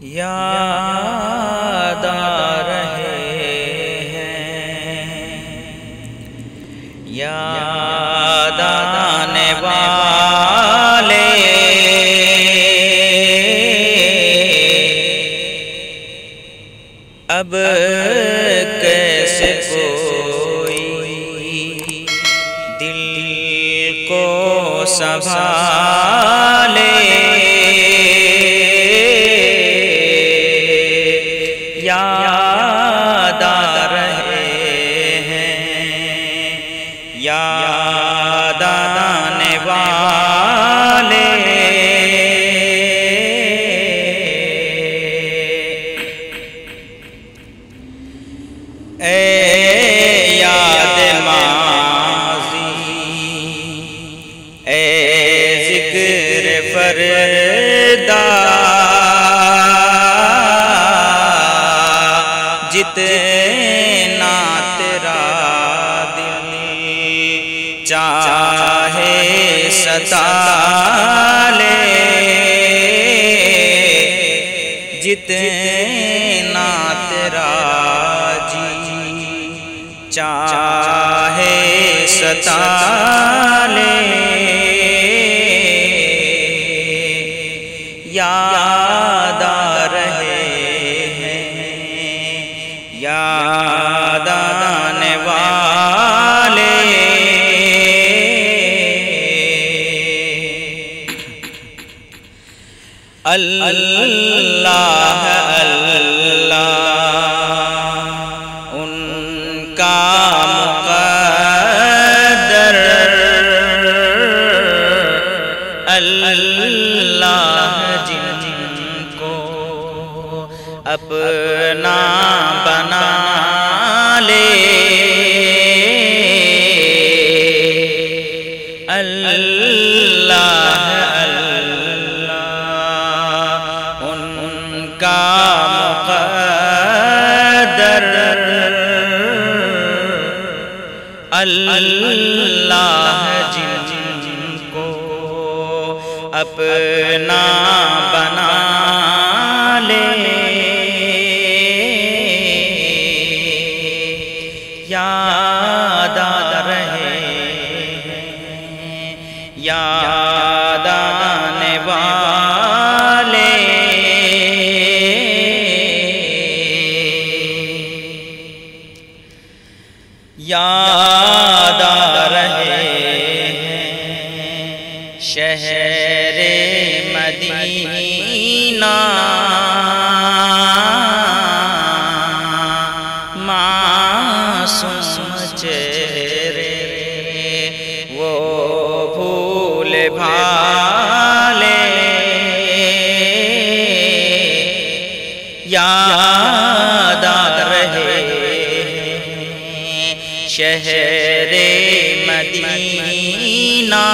یاد آ رہے ہیں، یاد آنے والے اب کیسے کوئی دل کو سنبھالے، یاد آ رہے ہیں، یاد آنے والے اے یاد ماضی، اے ذکر فردا، جتنا تیرا دل چاہے ستا لے، جتنا تیرا جی چاہے ستا لے، یاد آ رہے ہیں، یاد آنے والے اللہ اللہ ان کا مقدر، اللہ جن کو اپنا بنا لے، اللہ اللہ ان کا مقدر، اللہ جن کو اپنا بنا لے، یاد آ رہے ہیں، یاد آنے والے یاد آ رہے ہیں، شہر مدینہ معصوم چہرے وہ بھول بھالے، یاد آ رہے ہیں، شہر مدینہ